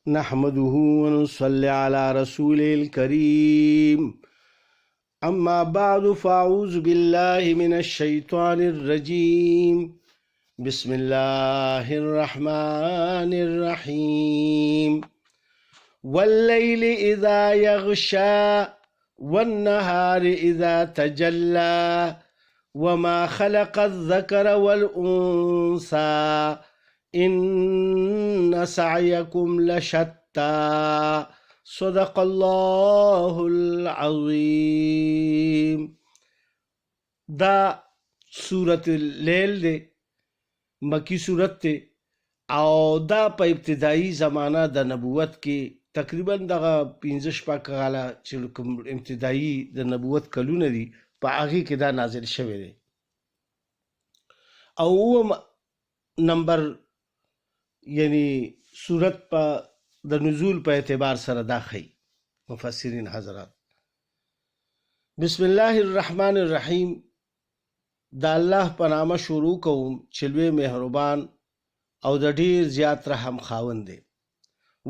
نحمده ونصلي على رسوله الكريم أما بعد فأعوذ بالله من الشيطان الرجيم بسم الله الرحمن الرحيم والليل إذا يغشى والنهار إذا تجلى وما خلق الذكر والأنثى إن سعيكم لشتى صدق الله العظیم. دا سورة اللیل دے، مکی سورت تے، او دا په ابتدائی زمانہ د نبوت کې تقریبا دغه 15 کاله چې کوم ابتدائی د نبوت کلونه دي په هغې کې دا نازل شوی دی. او اووم نمبر یعنی صورت په د نزول په اعتبار سره دا ښیي مفسرین حضرات. بسم الله الرحمن الرحیم. دا الله په نامه شروع کوم چې لوی مهربان او د ډیر زیات رحم خاوند دی.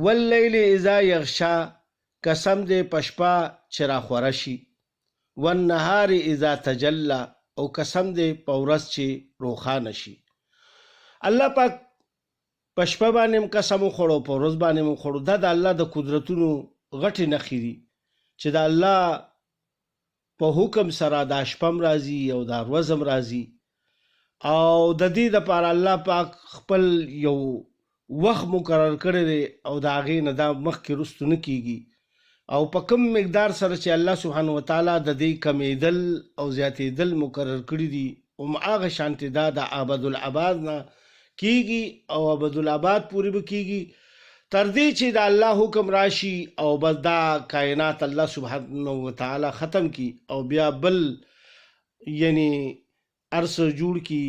واللیل اذا یغشا، قسم دی په شپه چې راخوره شي. والنهار اذا تجلی، او قسم دی په ورځ چې روښانه شي. الله پاک په شپه باندې هم قسم وخوړو، په ورځ باندې هم وخوړو. دا د الله د قدرتونو غټې نښې دي چې د الله په حکم سره دا شپه هم راځي او دا ورځ هم راځي. او د دې دپاره الله پاک خپل یو وخت مقرر کړی دی او د هغې نه دا مخکې رستو نه کیږي. او په کم مقدار سره چې الله سبحانه وتعالی د دې کمیدل او زیاتېدل مقرر کړي دي، هماغه شانتې دا د ابدالاباد نه کیږي او ابدالاباد پورې به کیږي تر دې چې د الله حکم راشي او بس دا کائنات الله سبحانه وتعالی ختم کی او بیا بل یعنی ارس جوړ کی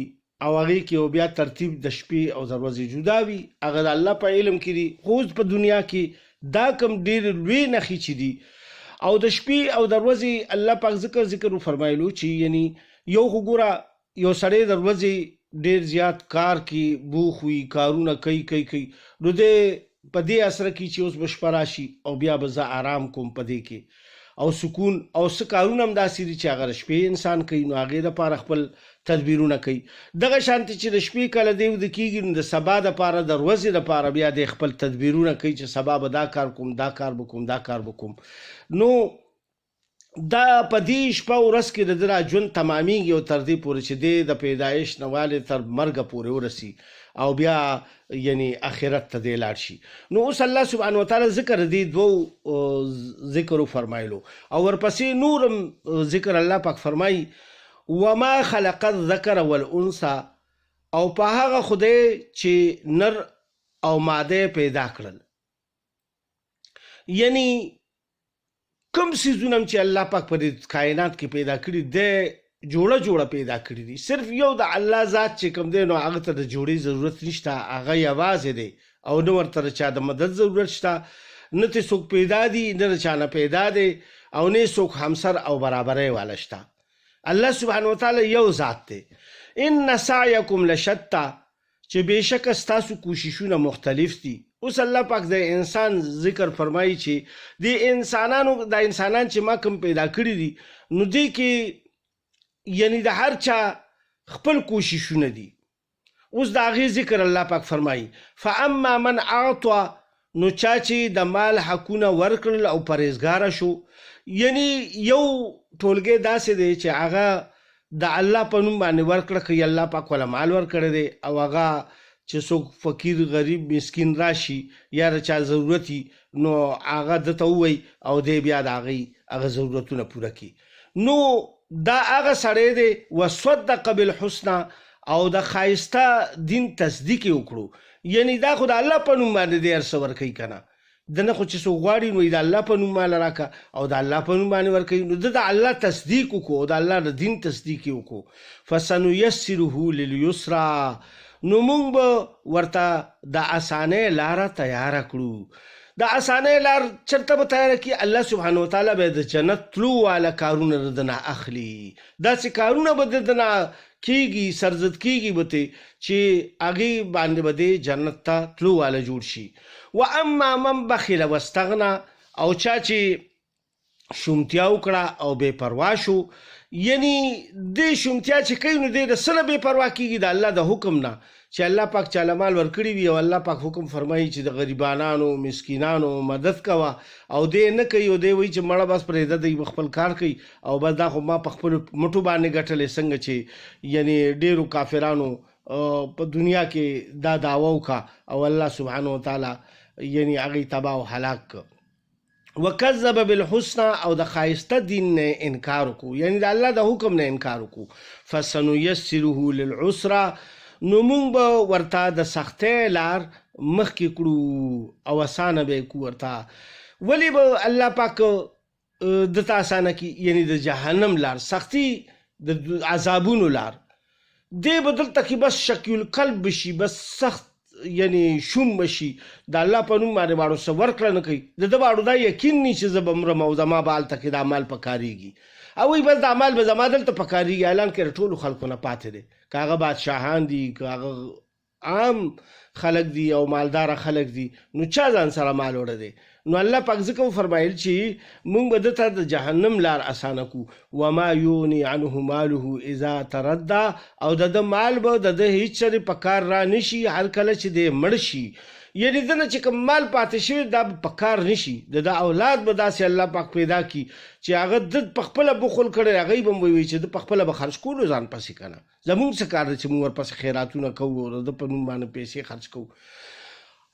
او هغې کې او بیا ترتیب د شپې او د ورځې جدا وي. هغه د الله په علم کې دي. خو په دنیا کې دا کم ډېر لوی نښې چې دي او د شپې او د ورځې الله پاک ذکر وفرمایلو چې یعنی یو خو ګوره یو سړی د ورځې ډیر زیات کار کې بوخ وي، کارونه کوي نو دی په دې اثر کې چې اوس به شپه راشي او بیا به زه آرام کوم په دې کې او سکون او څه کارونه هم داسې دي چې هغه د شپې انسان کوي نو هغې دپاره خپل تدبیرونه کوي. دغه شانتې چې د شپې کله دی وده کېږي نو د سبا دپاره د ورځې دپاره بیا دی خپل تدبیرونه کوي چې سبا به دا کار کوم، دا کار به کوم، دا کار به کوم. نو دا په دې شپه ورځ کې د ده را ژوند تمامیږي او تر دې پورې چې دی د پیدایش نه والې تر مرګه پورې ورسي او بیا یعنی آخرت ته دی لاړ شي. نو اوس الله سبحانه وتعالی ذکر دې دوو ذکر وفرمایلو او ورپسې نورم ذکر الله پاک فرمایي وما خلق الذکر والانثى، او په هغه خدای چې نر او ماده پیدا کړل. یعنی کم سیزونه چې الله پاک په دې کائنات کې پیدا کړي دی جوړه پیدا کړي دي. صرف یو د الله ذات چې کوم دی نو هغه ته د جوړې ضرورت نشته، هغه یوازې دی او نه ورته د چا د مدد ضرورت شته، نه ترې څوک پیدا دي نه د چا نه پیدا دی او نه څوک همسر او برابرۍ والا شته. الله سبحانه وتعالی یو ذات دی. ان سعیکم لشتی، چې بېشکه ستاسو کوششونه مختلف دي. اوس الله پاک د انسان ذکر فرمایي چې د انسانان چې ما کوم پیدا کړي دي نو دې کې یعنی د هر چا خپل کوششونه دي. اوس د هغې ذکر الله پاک فرمایي فاما من اعطى، نو چا چې د مال حقونه ورکړل او پرهیزګاره شو. یعنی یو ټولګی داسې دی چې هغه د الله په نوم باندې ورکړه، که الله پاک وله مال ورکړی دی او هغه چې څوک فقیر غریب مسکین راشي یا د چا ضرورت نو هغه دته ووایي او دی بیا د هغه ضرورتونه پوره کړي. نو دا هغه سړی دی وصدق بالحسنى، او د ښایسته دین تصدیق یې وکړو. یعنی دا خو د الله په نوم باندې دی هر څه ورکوي که نه، د نه خو چې څوک غواړي نو د الله په نوم ماله راکړه او د الله په نوم باندې ورکوي. نو ده د الله تصدیق وکړو او د الله د دین تصدیق یې وکړو. فسنیسره لليسرى، نو مونږ به ورته د اسانۍ لاره تیاره کړو. د اسانه لار چرته به تیار کی الله سبحانه وتعالی به د جنت تلو والا کارونه ردنا اخلي داسې کارونه به ددنه کیږي سرزد کیږي به چې هغې باندې به د جنت ته تلو والا جوړ شي. و اما من بخل واستغنا او چا چې شومتیا وکړه او بې پروا شو یعنی د شومتیا چې کوي نو دی د څه نه بې پروا کیږي د الله د حکم نه چې الله پاک چاله مال ورکړي وي او الله پاک حکم فرمایي چې د غریبانانو مسکینانو مدد کوه او دی نه کوي او دی وایي چې مړه بس پرېږده دی خپل کار کوي او بس دا خو ما په خپلو مټو باندې ګټلې څنګه چې یعنی ډېرو کافرانو په دنیا کې دا دعوه وکړه او الله سبحانه وتعالی یعنی هغې تباه او هلاک کړه. وکذب بالحسنى او د خایسته دین نه انکار وکړو یعنی د الله د حکم نه انکار وکړو فسنيسره للعسرى نو مونږ به ورته د سختۍ لار مخکې کړو او اسانه به یې کړو ورته ولې به الله پاک دته اسانه کړي یعنی د جهنم لار سختي د عذابونو لار دی به دلته کې بس شکی القلب بشي بس سخت یعنی شوم بشي د الله په نوم باندې باړو څه ورکړه نه کوي د ده باړو دا یقین نی چې زه به مرم او زما به هلته کې دا مال پکارېږي او وایي بس دا مال به زما دلته پکارېږي اعلان کې ټولو خلکو نه پاتې دی که هغه بادشاهان دي که هغه عام خلک دي او مالداره خلک دي نو چا ځان سره مال وړی دی نو الله پاک ځکه وفرمایل چې موږ به دته د جهنم لار اسانه کو وما یونی عنه ماله اذا تردى او د ده مال به د ده هیڅ چرې په کار را نشي هر کله چې دی مړ شي یعنی دنه چې کوم مال پاتې شوی دا به په کار نشي د ده اولاد به داسې الله پاک پیدا کړي چې هغه د پخپله بخل کړی هغوی به وایي چې د پخپله به خرج کولو ځان پسې که نه زمونږ څه کار دی چې موږ ورپسې خیراتونه کوو او د په نوم باندې پیسې خرج کوو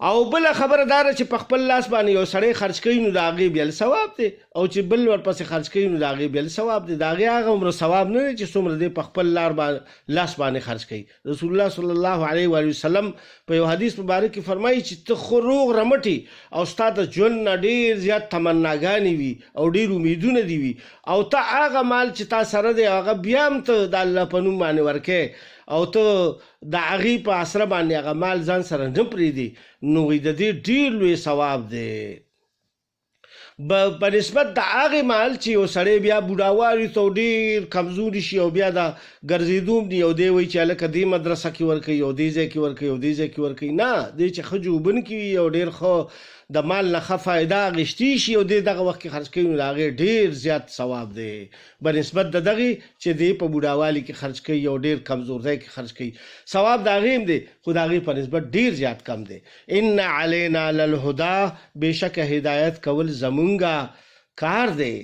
او بله خبره دا ده چې په خپل لاس باندې یو سړی خرج کوي نو د هغې بیا ثواب دی او چې بل ورپسې خرج کوي نو د هغې بیا ثواب دی د هغې هغه عمره ثواب نه دی چې څومره دی په خپل لاس باندې خرج کوي. رسول الله صلی الله علیه و وسلم په یو حدیث مبارک کې فرمایي چې ته خو روغ رمټې او ستا د ژوند نه ډېر زیات تمناګانې وي او ډېر امیدونه دي وي او ته هغه مال چې تا سره دی هغه بیا هم ته د الله په نوم باندې ورکې او ته د هغې په اسره باندې هغه مال ځان سره نه پرېږدي نو وایي د دې ډېر لوی ثواب دی په نسبت د هغې مال چې یو سړی بیا بوډاوالي ته ډېر کمزوري شي او بیا د ګرځېدو دي او دی وایي چې هلکه دې مدرسه کې ورکوي او دې ځای کې ورکوي او دې ځای کې ورکوي نه دی چې ښه جوبن کې وي او ډېر ښه د مال نه ښه فایده اخیستي شي او دی دغه وخت کې خرج کوي نو د هغې ډېر زیات ثواب دی بنسبت د دغې چې دی په بوډاوالي کې خرج کوي او ډېر کمزور ځای کې خرج کوي ثواب د هغې هم دی خو د هغې په نسبت ډېر زیات کم دی. ان علینا للهدى بېشکه هدایت کول زمونږه کار دی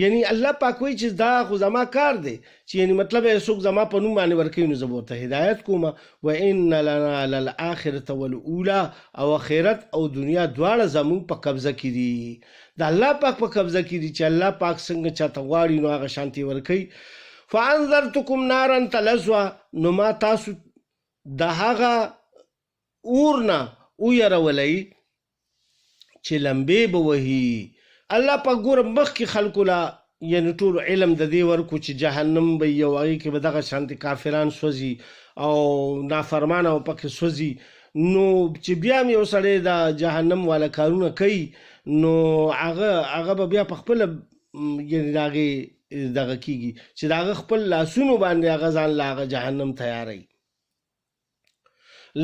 یعنی الله پاک وایي چې دا خو زما کار دی چې یعنی مطلب یې څوک زما په نوم باندې ورکوي نو زه به ورته هدایت کوم. و ان لنا للآخرة والاولی او آخرت او دنیا دواړه زموږ په قبضه کې دي د الله پاک په قبضه کې دي چې الله پاک څنګه چاته غواړي نو هغه شانتې ورکوي. فانذرتکم نارا تلظا نو ما تاسو د هغه اور نه ویرولی چې لمبې به وهي الله پاک ګوره مخکې خلکو لا یعنې ټولو علم د دې ورکو چې جهنم به یو هغې کې به دغه شانتې کافران سوځي او نافرمانه او پکې سوځي نو چې بیا هم یو سړی د جهنم والا کارونه کوي نو هغه به بیا په خپله یعنې د هغې دغه کېږي چې د هغه خپل لاسونو باندې هغه ځان له هغه جهنم تیاروي.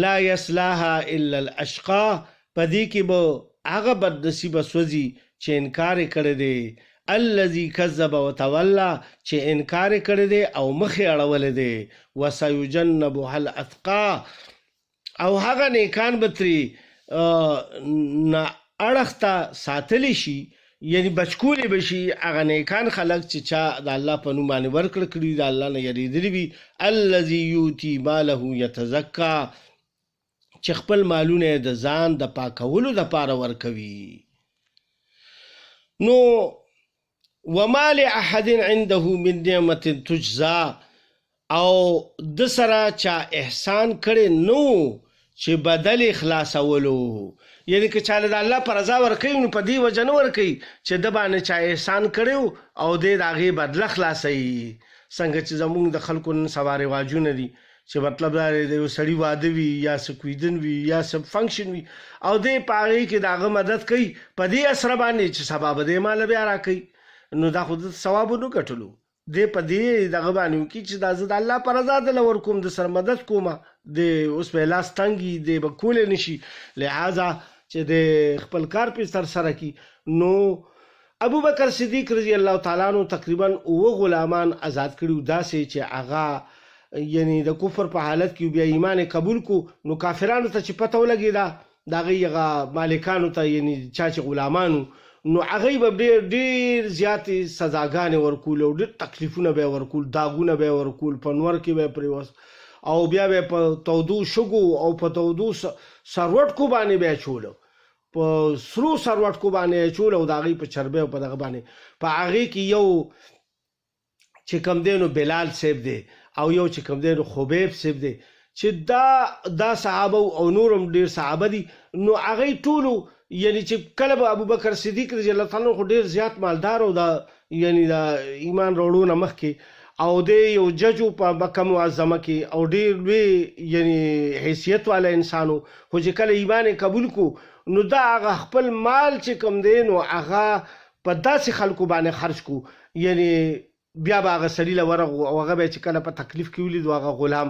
لا یصلاها الا الاشقا په دې کې به هغه بدنصیبه سوځي چې انکار یې کړی دی الذي کذب وتولى چې انکار یې کړی دی او مخې اړولی دی. وسيجنبها الاتقى او هغه نیکان به ترې اړخ ته ساتلی شي یعنی بچکولی به شي هغه نیکان خلک چې چا د الله په نوم باندې ورکړه کړي د الله نه یریدلي وي. الذي یؤتي ماله یتزکا چې خپل مالونه د ځان د پاکولو دپاره ورکوي. نو وما لأحد عنده من نعمت تجزا او د سره چا احسان کړی نو چې بدل خلاصولو یعنی که چاله د الله په رضا ورکوي نو په دې وجه نه ورکوي چې د باندې چا احسان کړی او دی د هغې بدله خلاصوي څنګه چې زمونږ د خلکو نن سبا رواجونه دي چې مطلب دا دی د یو سړي واده وي یا څه کویدن وي یا څه فنکشن وي او دی په هغې کې د هغه مدد کوي په دې اسره باندې چې سبا به دی ماله بیا راکوي نو دا خو د ثواب ونه ګټلو دی په دې دغه باندې وکړي چې دا زه د الله په رضا دله ورکوم د سره مدد کومه د اوس به لاس تنګي دی به کولی نه شي لہذا چې د خپل کار پې ترسره کړي نو ابو بکر صدیق رضی الله تعالی عنہ تقریبا 9 غلامان آزاد کړي داسې چې هغه یعنی د کفر په حالت کې بیا ایمان قبول کو نو کافرانو ته چې پته ولګېده د هغې هغه مالکانو ته یعنی چا چې غلامانو نو هغوی به ډېر زیاتې سزاګانې ورکول او ډېر تکلیفونه به یې ورکول داغونه به یې ورکول په نور کې به یې پرېوست او بیا به یې په تودو شګو او په تودو سروټکو باندې به یې اچولو په سرو سروټکو باندې یې اچولو او د هغې په چربۍ او په دغه باندې په هغې کې یو چې کوم دی نو بلال صاحب دی او یو چې کوم دی نو خبیب صاحب دی چې دا صحابه او نورم ډېر صحابه دي نو هغوی ټولو یعنی چې کله به ابو بکر صدیق رضی الله تعالی عنہ خو ډېر زیات مالدار او دا یعنی دا ایمان راوړو نه مخکې او د یو ججو په مکه معظمه کې او ډېر لوی یعنی حیثیت والا انسانو خو چې کله ایمان قبول کو نو دا هغه خپل مال چې کوم دی نو هغه په داسې خلکو باندې خرج کو یعنی بیا به هغه سړي له ورغو او هغه به چې کله په تکلیف کې ولیدو هغه غلام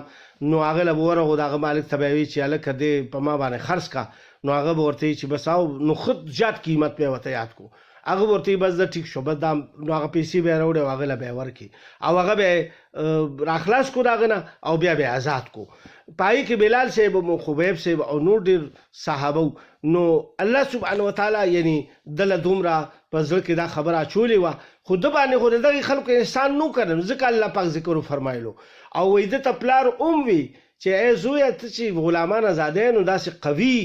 نو هغه له به ورغو د هغه مالک ته به یې وي چې هلکه دې په ما باندې خرڅ کا نو هغه به ورته چې بس او نو خود زیات قیمت به ورته یاد کو هغه ورته بس د ټیک شو بس دا نو هغه پیسې به یې راوړې او هغه له به یې ورکړي او هغه به راخلاص کو د هغه نه او بیا به یې آزاد کو پای کې بلال صاحب او خبیب صاحب او نور ډېر صحابه نو الله سبحانه وتعالی یعنی دله دومره په زړه کې دا خبره اچولې وه خو ده باندې خو د دغې خلکو احسان نو کړم ځکه الله پاک ذکر وفرمایلو او وایي ده ته پلار وي چې ای زویه ته چې غلامان ازادی نو داسې قوي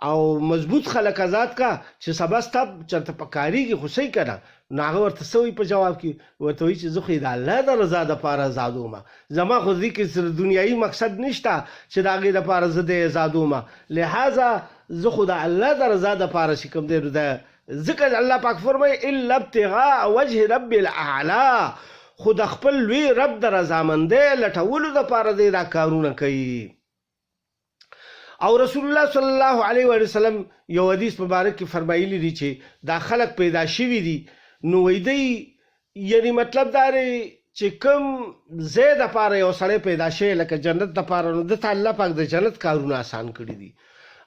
او مضبوط خلک آزاد کا چې سبا ستا چېرته په کارېږي خو صحیح که نه نو هغه ورته څه وایي په جواب کې ورته وایي چې زه خو یې د الله د رضا دپاره ازادومه زما خو دې کې دنیایي مقصد نشته چې د هغې دپاره زه دی ازادومه لہذا زه خو د الله د رضا دپاره چې کوم دی نو د ذکر الله پاک فرمای الا ابتغاء وجه رب الاعلى خود خپل لوی رب د رضامندۍ لټولو دپاره دی دا کارونه کوي او رسول الله صلی الله علیه وسلم یو حدیث مبارک کې فرمایلی دی چې دا خلق پیدا شوي دي نو وایي دی یعنی مطلب دا دی چې کوم ځای دپاره یو سړی پیدا شوی لکه جنت دپاره نو ده ته الله پاک د جنت کارونه آسان کړي دي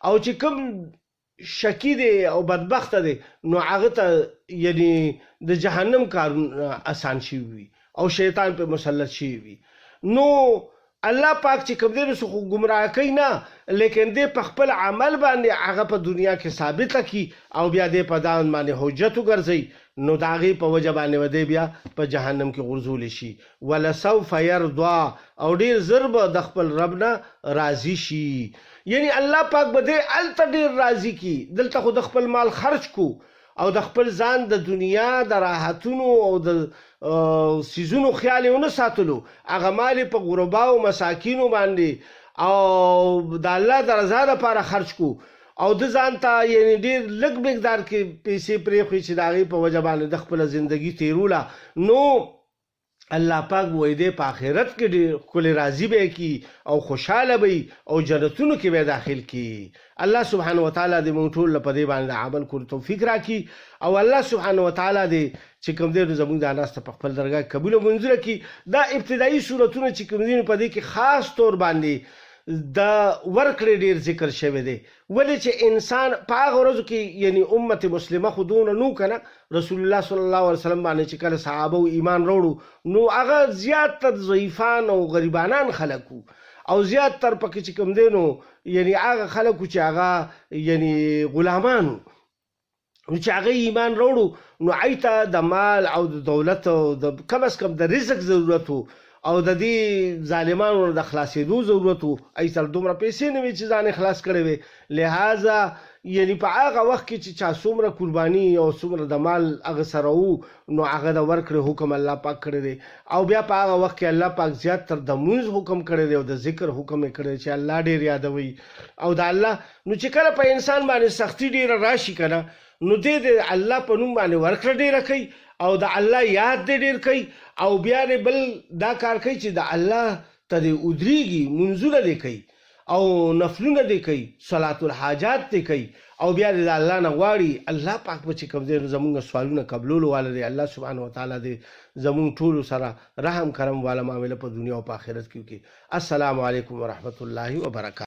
او چې کوم شکی دی او بدبخته دی نو هغه ته یعنی د جهنم کارونه آسان شوي وي او شیطان په مسلط شوي وي نو الله پاک چې کوم دی نو څه خو ګمراه کوي نه لیکن دی په خپل عمل باندې هغه په دنیا کې ثابته کړي او بیا دی په ځان باندې حجت وګرځوي نو د هغې په وجه باندې به دی بیا په جهنم کې غورځولی شي ولسوف یرضا او ډېر ژر به د خپل رب نه راضي شي یعنی الله پاک به دی هلته ډېر راضي کړي دلته خو د خپل مال خرج کو او د خپل ځان د دنیا د راحتونو او د سیزونو خیال یې ونه ساتلو هغه مال یې په غرباو مساکینو باندې او د الله د رضا دپاره خرج کو او د ځان ته یعنی ډېر لږ مقدار کې پیسې پرېښوي چې د هغې په وجه باندې د خپله زندګي تېروله نو الله پاک وایي دی په آخرت کې ډېر ښکلې راضي به یې کي او خوشحاله به او جنتونو کې به یې داخل کي الله سبحانه وتعالی دې موږ ټول له په دې باندې عمل کولو توفیق راکړي او الله سبحانه وتعالی دې چې کوم دی نو زموږ دا ناسته په خپل درګاه کې قبوله منظوره کړي دا ابتدایي صورتونه چې کوم دي نو په دې کې خاص طور باندې د ورکړې ډېر ذکر شوی دی ولې چې انسان په هغه ورځو کې یعنی امت مسلمه خو دونه نو که نه رسول الله صلی الله علیه وسلم باندې چې کله صحابه و ایمان راوړو نو هغه زیاتتر ضعیفان او غریبانان خلک وو او زیاتتر پکې چې کوم دی نو یعنی هغه خلک وو چې هغه یعنی غلامان وو نو چې هغه ایمان راوړو نو هغوی ته د مال او د دولت او د کم از کم د رزق ضرورت و او د دې ظالمانو د خلاصېدو ضرورت و هغوی سره دومره پیسې نه وي چې ځان یې خلاص کړی وی لہذا یعنی په هغه وخت کې چې چا څومره قرباني او څومره د مال هغه سره وو نو هغه د ورکړې حکم الله پاک کړی دی او بیا په هغه وخت کې الله پاک زیاتتر د مونځ حکم کړی دی او د ذکر حکم یې کړی چې الله ډېر یادوي او د الله نو چې کله په انسان باندې سختي ډېره راشي که نه نو دې د الله په نوم باندې ورکړه ډېره کوي او د الله یاد دې ډېر کوي او بیا دې بل دا کار کوي چې د الله ته دې ودرېږي، منځونه دې کوي او نفلونه دې کوي، صلات الحاجات دې کوي او بیا دې د الله نه غواړي. الله پاک به چې کوم دی زمونږ سوالونه قبلولو والا دی. الله سبحانه وتعالی دې زمونږ ټولو سره رحم کرم والا معامله په دنیا او په آخرت کې وکړي. السلام علیکم ورحمت الله وبرکاته.